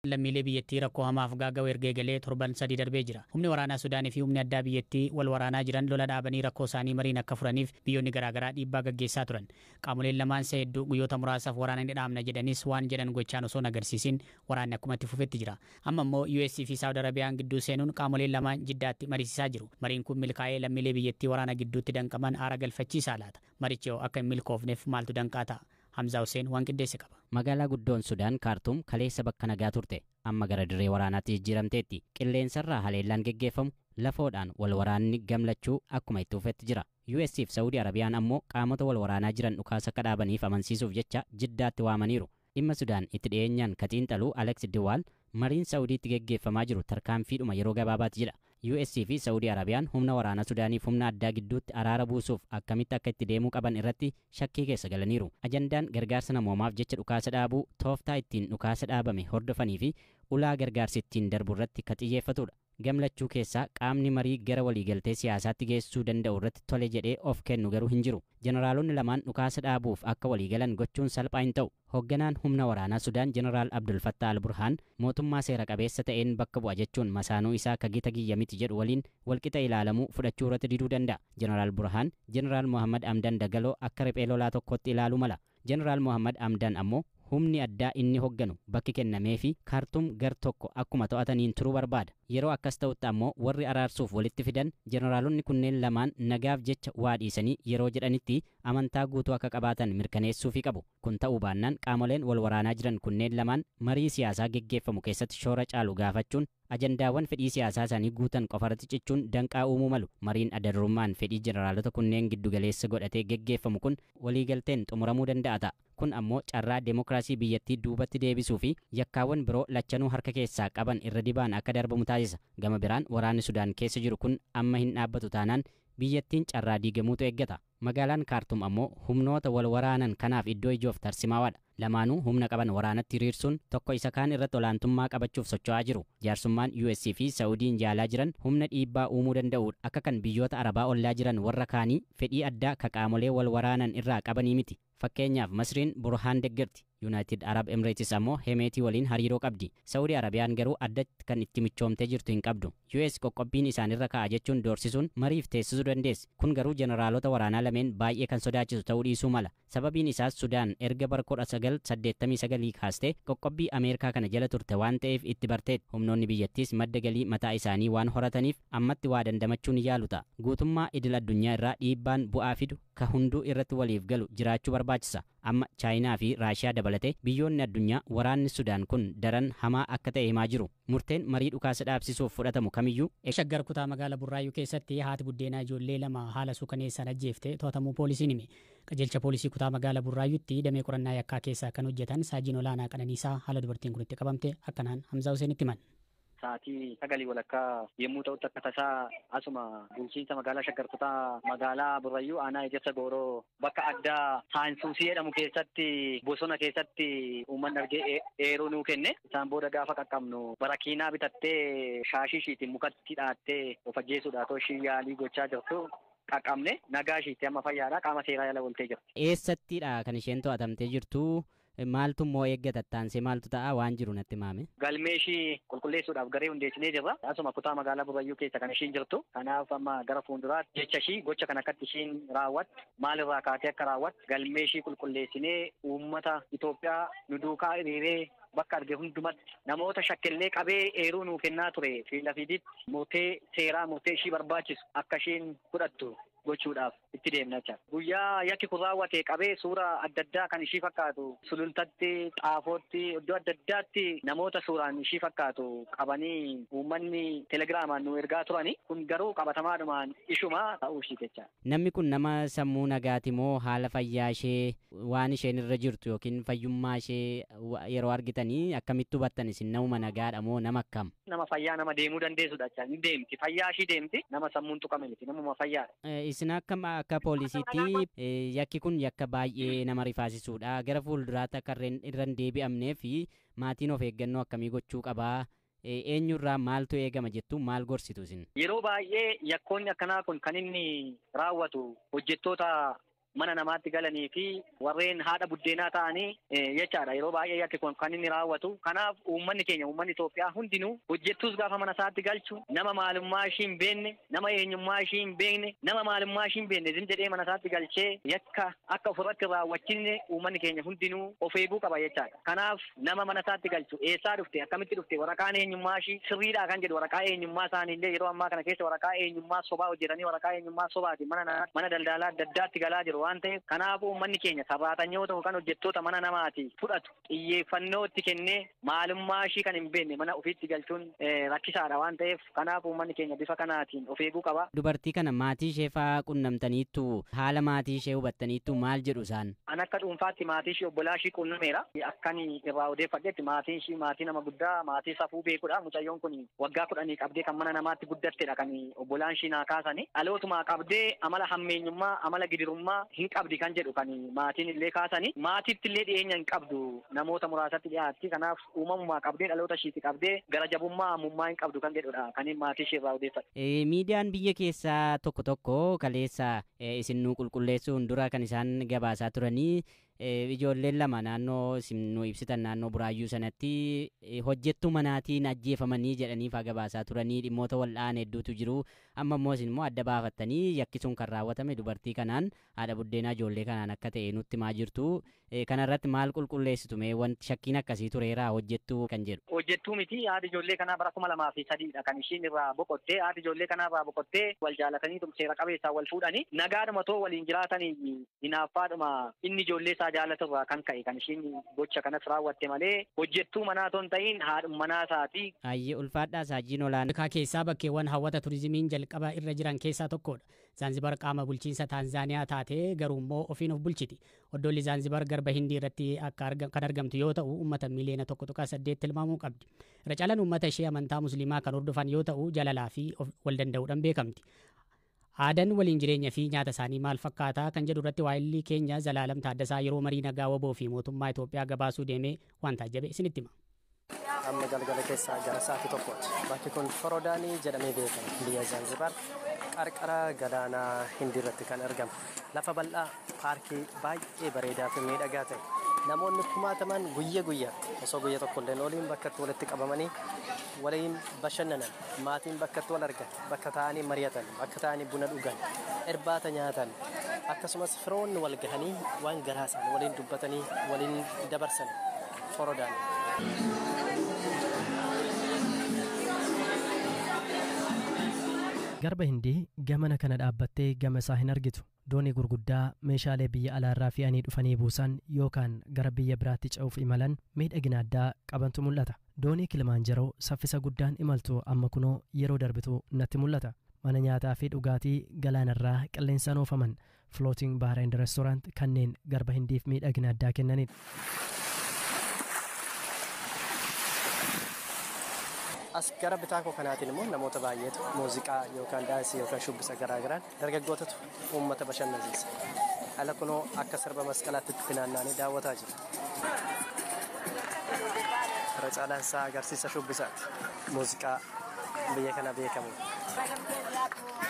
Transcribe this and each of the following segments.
lammiilee biyyattii rakkoo hamaaf gaaga'u ergee galee torban sadii darbee jira. Humni waraanaa Sudaanii fi humni addaa biyyattii wal waraanaa jiran lola dhaabanii rakkoo isaanii mariin akka furaniif biyyoonni garaagaraa dhiibbaa gaggeessaa turan. Qaamoleen lamaan hedduu guyyoota muraasaaf waraana ni dhaabna jedhanis waan jedhan gochaan osoo agarsiisin waraanni akkuma itti fufetti jira. Amma immoo US fi Saudi Arabiyaan gidduu seenuun qaamoleen lamaan Jiddaatti mariisisaa jiru. Mariin kun milkaa'ee lammiilee biyyattii waraana gidduutti danqaman aara galfachiisaa laata. Marichi akka hin milkoofneef maaltu danqaa ta'a? Hamza Hussein waan qindeesse qaba. Magaalaa guddoon Sudaan Kaartuum kaleessa bakka nagaa turte amma gara dirree waraanaatti jijjiiramteetti. Qilleensarraa haleellaan geggeeffamu lafoodhaan wal waraanni gamlachuu akkuma itti fufetti jira. US fi Saudi Arabiyaan ammoo qaamota wal waraanaa jiran dhukaasa akka dhaabaniif amansiisuuf jecha Jiddaatti waamaniiru. Dhimma Sudaan itti dhiyeenyaan kaxiinxaluu Alex Diwaal mariin Saudiitti geggeeffamaa jiru tarkaanfiidhuma yeroo gabaabaatti jedha. US fi Saudi Arabiyaan humna waraana Sudaaniif humna addaa gidduutti araara buusuuf akkamitti akka itti deemuu qaban irratti shakkii keessa galaniiru. Ajandaan gargaarsa namoomaaf jecha dhukaasa dhaabuu tooftaa ittiin dhukaasa dhaabame hordofanii fi ulaa gargaarsi ittiin darbu irratti ka xiyyeeffatudha. Gamlachuu keessaa qaamni marii gara waliigaltee siyaasaatti geessuu danda'u irratti tole jedhee of kennu garuu hin jiru. Jeneraalonni lamaan dhukaasa dhaabuuf akka waliigalan gochuun salphaa hin ta'u. Hoogganaan humna waraanaa Sudaan Jeneraal Abdul Fattah al-Burhaan mootummaa seera qabeessa ta'een bakka bu'a jechuun masaanuu isaa ka gita kiyya miti jedhu waliin walqixa ilaalamuu fudhachuu irratti diduu danda'a. Jeneraal Burhaan Jeneraal Mohammad Amdan Dagaloo akka riphee lolaa tokkotti ilaaluu mala. Jeneraal Mohammad Amdan ammoo humni addaa inni hogganu bakki kennamee fi Kaartuum gar tokko akkuma to'ataniin turuu barbaada. Yeroo akkas ta'utti ammoo warri araarsuuf walitti fidan jeneraalonni kunneen lamaan nagaaf jecha waa dhiisanii yeroo jedhanitti amantaa guutuu akka qabaatan mirkaneessuufii qabu. Kun ta'uu baannaan qaamoleen wal waraanaa jiran kunneen lamaan marii siyaasaa geggeeffamu keessatti shoora caalu gaafachuun ajandaawwan fedhii siyaasaa isaanii guutan qofarratti cichuun danqaa uumuu malu. Mariin adda durummaan fedhii jeneraalota kunneen giddugaleessa godhatee geggeeffamu kun waliigalteen xumuramuu danda'a ta'a. Kun ammoo carraa demokraasii biyyattii duubatti deebisuu fi yakkaawwan biroo lachanuu harka keessaa qaban irra dibaan akka darbamu taasisa. Gama biraan waraanni Sudaan keessa jiru kun amma hin dhaabbatu taanaan biyyattiin carraa diigamuutu eeggata. Magaalaan Kaartuum ammoo humnoota wal waraanan kanaaf iddoo ijoof tarsimaawaadha. Lamaanuu humna qaban waraanatti hiriirsuun tokko isa kaan irratti olaantummaa qabachuuf socho'aa jiru. Jaarsummaan US fi Saudiin jaalaa jiran humna dhiibbaa uumuu danda'udha. Akka kan biyyoota Arabaa ollaa jiran warra kaanii fedhii addaa ka qaamolee wal waraanan irraa qabanii miti. Fakkeenyaaf Masriin Burhaan deeggarti. United Arab Emirates ammoo Hemeetii waliin hariiroo qabdi. Saudi Arabiyaan garuu addatti kan itti michoomtee jirtu hin qabdu. US qoqqobbiin isaanirra ka'a jechuun doorsisuun mariif teessisuu dandeessi. Kun garuu jeneraalota waraanaa lameen baay'ee kan sodaachisu ta'uu dhiisuu mala. Sababiin isaas Sudaan erga bara 1989 kaastee qoqqobbii Ameerikaa kana jala turte waan ta'eef itti barteet. Humnoonni biyyattiis madda galii mataa isaanii waan horataniif ammatti waa dandamachuun yaalu ta'a. Guutummaa idil addunyaa irraa dhiibbaan bu'aa fidu ka hunduu irratti waliif galu jiraachuu barbaachisa. Amma Chaayinaa fi Raashiyaa dabalatee biyyoonni addunyaa waraanni Sudaan kun daran hamaa akka ta'e himaa jiru. Murteen marii dhukaasa dhaabsisuuf fudhatamu kamiyyuu Shaggar kutaa magaalaa Burraayyuu keessatti haati buddeenaa ijoollee lama haala suukaneessaan ajjeeftee to'atamuu poolisiin hime. Qajeelcha poolisii kutaa magaalaa Burraayyuutti damee qorannaa yakkaa keessaa kan hojjetan Saajiin Olaanaa Qananiisaa haala dubartiin kun itti qabamte akkanaan Hamzaa Huseenitti himan. Sa'aatii 9 walakkaa yommuu ta'utti akka tasaa asuma bulchiinsa magaalaa Shaggar kutaa magaalaa Burraayyuu aanaa Ejersa Gooroo bakka addaa Saayinsuusii jedhamu keessatti bosona keessatti uummanni argee eeruu nuu kenne. Isaan booda gaafa qaqqabnu barakiinaa bitattee shaashii ishiitiin mukatti dhaattee of ajjeesuudhaaf ishii yaalii gochaa jirtu. Qaqqabne nagaa ishiitti amma fayyaadha qaama seeraa jala ooltee jirti. Eessattidha kan isheen to'atamtee jirtu? Maaltu immoo eeggataansee maaltu ta'a waan jiru natti himi. Galmee ishii qulqulleessuudhaaf garee hundeessinee jirra. Asuma kutaa magaalaa Burraayyuu keessa kan ishiin jirtu. Kanaaf amma gara fuulduraatti jecha ishii gocha kan akkatti ishiin raawwattu maalirraa kaatee akka raawwattu galmee ishii qulqulleessinee uummata Itoophiyaa nu duukaa hiriiree bakka arge hundumatti namoota shakkellee qabee eeruu nuu kennaa ture fiilafiiditti murtee seeraa murtee ishii barbaachisu akka ishiin fudhattu gochuudhaaf itti deemna jecha. Guyyaa yakki kun raawwate qabee suuraa adda addaa kan ishii fakkaatu sulultatti xaafootti iddoo adda addaatti namoota suuraan ishii fakkaatu qabanii uummanni telegiraamaan nu ergaa turani. Kun garuu qabatamaadhumaan ishuma ta'uu ishii jecha. Namni kun nama sammuu nagaati moo haala fayyaa ishee waan isheen irra jirtu yookiin fayyummaa ishee yeroo argitanii akkamitti hubattan isin namuma nagaadha moo nama akkam? Nama fayyaa nama deemuu dandeessudha jecha. Ni deemti fayyaa ishii deemti nama sammuun tuqame miti namuma fayyaadha. Isin akka poolisiitti yakki kun yakka baay'ee nama rifaasisuudha. Gara fuulduraatti akka irra hin deebi'amnee fi maatiin of eeggannoo akkamii gochuu qabaa? Eenyurraa maaltu eegama jettu maal gorsitu isin? Yeroo baay'ee yakkoonni akkanaa kun kan inni raawwatu hojjettoota mana namaatti galanii fi warreen haadha buddeenaa ta'anii jechaadha yeroo baay'ee yakki kun kan inni raawwatu. Kanaaf uummanni keenya uummanni Itoophiyaa hundinuu hojjettuus gaafa mana isaatti galchu nama maalummaa ishii hin beekne nama eenyummaa ishii hin beekne nama maalummaa ishii hin beekne zim jedhee mana isaatti galchee yakka akka ofirratti raawwachinne uummanni keenya hundinuu of eeguu qaba jechaadha. Kanaaf nama mana isaatti galchu eessaa dhufte akkamitti dhufte waraqaan eenyummaa ishii sirriidhaa kan jedhu waraqaa eenyummaa isaaniillee yeroo ammaa kana keessa waraqaa eenyummaa sobaa hojjetanii waraqaa eenyummaa sobaatiin mana daldalaa adda addaatti galaa jiru waan ta'eef kanaaf uummanni keenya sarraatanyoota yookaan hojjettoota mana namaati fudhatu xiyyeeffannoo itti kennee maalummaa ishii kan hin beekne mana ofiitti galchuun rakkisaadha waan ta'eef kanaaf uummanni keenya bifa kanaatiin of eeguu qaba. Dubartii kana maatii ishee fa'aa qunnamtaniittu haala maatii ishee hubattaniittu maal jedhu isaan? An akka dhuunfaatti maatii ishee obbolaa ishii qunnameera. Akkan irraa odeeffadhetti maatiin ishii maatii nama guddaa maatii safuu beekudha. Mucayyoon kun waggaa 10 qabdee kan mana namaatti guddattedha kan obbolaan ishii naa kaasani. Dhalootumaa qabdee amala hammeenyummaa amala gidirummaa hin qabdi kan jedhu kan maatiin illee kaasani. Maatiitti illee dhiyeenya hin qabdu namoota muraasatti dhiyaatti. Kanaaf uumamumaa qabdee dhaloota ishiitti qabdee gara jabummaa ammummaa hin qabdu kan jedhudha kan maatii ishee irraa odeeffadhe. Miidiyaan biyya keessaa tokko tokko kaleessa isin nu qulqulleessuun dura kan isaan gabaasaa turanii ijoolleen lama naannoo nu ibsitan naannoo Buraayyuu sanatti hojjettuu manaatiin ajjeefamanii jedhanii faa gabaasaa turanii dhimmoota wal'aan hedduutu jiru. Amma immoo isin immoo adda baafattanii yakki sun kan raawwatame dubartii kanaan haadha buddeenaa ijoollee kanaan akka ta'e nutti maa jirtu. Kanarratti maal qulqulleessitu mee wanti shakkiin akkasii tureera hojjettuu kan jedhu? Hojjettuu miti haadhi ijoollee kanaa bara 2003dha kan ishiin irraa boqottee haadhi ijoollee kanaa irraa boqottee wal jaalatanii seera qabeessaan wal fuudhanii nagaadhuma too waliin jiraatanii hinaaffaadhuma inni ijoollee isaa jaalaturraa kan ka'e kan ishiin gocha kanas raawwatte malee hojjettuu manaa ton ta'in haadhuma manaa isaati. Ayyee ulfaadhaa Saajiin Olaanaa. Afrikaa keessaa bakkeewwan hawwata turizimiin jalqaba irra jiran keessaa tokkodha. Zanzibar qaama bulchiinsa Taanzaaniyaa taatee garuu immoo ofiin of bulchiti. Oddolli Zanzibar garba Hindii irratti kan argamtu yoo ta'u uummata miliyoona 1.8 tilmaamuu qabdi. Irra caalaan uummata ishee amantaa musliimaa kan hordofan yoo ta'u jalalaa fi wal danda'uudhaan beekamti. Aadaan waliin jireenya fi nyaata isaanii maal fakkaata kan jedhu irratti waa'illi keenya Zalaalam Taaddasaa yeroo marii nagaa waboo fi mootummaa Itoophiyaa gabaasuu deemee waan taajjabe isinitti hima. Amma galgala keessaa gara sa'aatii tokkooti. Bakki kun Forodaanii jedhamee beekama. Biyya Zanzibar qarqara galaanaa Hindii irratti kan argamu. Lafa bal'aa paarkii baay'ee bareedaa fi miidhagaa ta'e. Namoonni kumaataman guyyaatti osoo guyya tokko illee waliin bakkatti walitti qabamanii waliin bashannanan maatiin bakkatti wal argan bakka ta'anii mari'atan bakka ta'anii buna dhugan irbaata nyaatan akkasumas firoonni wal gahanii waan garaa isaanii waliin dubbatanii waliin dabarsan Forodaanii. Garba Hindii gamana kana dhaabbattee gama isaa hin argitu. Doonii gurguddaa meeshaalee biyya alaarraa fe'anii dhufanii buusan yookaan gara biyya biraatti ce'uuf imalan miidhagina addaa qabantu mul'ata. Doonii Kilimaanjaroo saffisa guddaan imaltu amma kunoo yeroo darbitu natti mul'ata. Mana nyaataa fi dhugaatii galaanarraa qilleensaan oofaman Floating Bar and Restaurant kanneen Garba Hindiif miidhagina addaa kennanidha. As gara bitaa koo kanaatiin immoo namoota baay'eetu muuziqaa yookaan daansii yookaan shubbisa garaagaraan dargaggootatu uummata bashannansiisa. Ala kunoo akka sirba masqalaatti itti naanna'anii daawwataa jiru. Irra caalaan isaa agarsiisa shubbisaati. Muuziqaa biyya kana beekamu.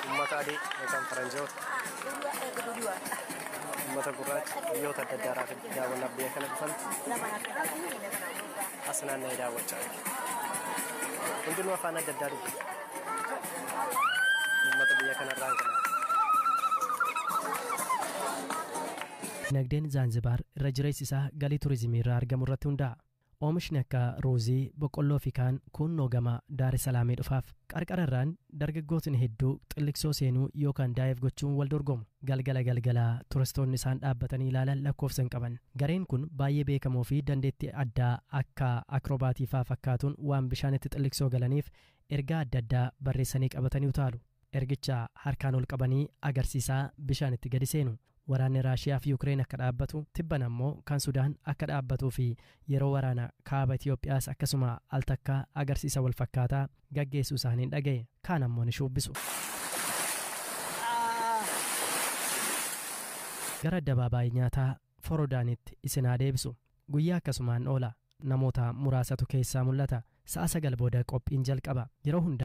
Uummata adii yookaan faranjoota. Uummata gurraacha biyyoota adda addaa irraa daawwannaaf biyya kana dhufantu as naanna'ee daawwachaa jiru. Hundinuu afaan adda addaa dubbatu. Uummata biyya kanarraan kana. Dinagdeen Zanzibar irra jireessi isaa galii turizimii irraa argamu irratti hundaa'a. Oomishni akka ruuzii, boqqolloo fi kaan kunnoo gama Daar es Salaamii dhufaaf qarqararraan dargaggootni hedduu xilliqsoo seenuu yookaan daayiv gochuun wal dorgomu. Galgalaa turistoonni isaan dhaabbatanii ilaalan lakkoofsa hin qaban. Gareen kun baay'ee beekamoo fi dandeettii addaa akka akrobaatii faa fakkaatuun waan bishaanitti xilliqsoo galaniif ergaa adda addaa barreessanii qabatanii utaalu. Ergicha harkaan ol qabanii agarsiisaa bishaanitti gadi seenu. Waraanni Raashiyaa fi Yuukireen akka dhaabbatu tibban ammoo kan Sudaan akka dhaabbatuu fi yeroo waraana kaaba Itoophiyaas akkasuma al takka agarsiisa wal fakkaataa gaggeessuu isaaniin dhaga'e. Kaan ammoo ni shubbisu. Gara addabaabaayii nyaataa Forodaanitti isin haa deebisu. Guyyaa akkasumaan oola. Namoota muraasatu keessaa mul'ata. Sa'a 9 booda qophiin jalqaba. Yeroo hunda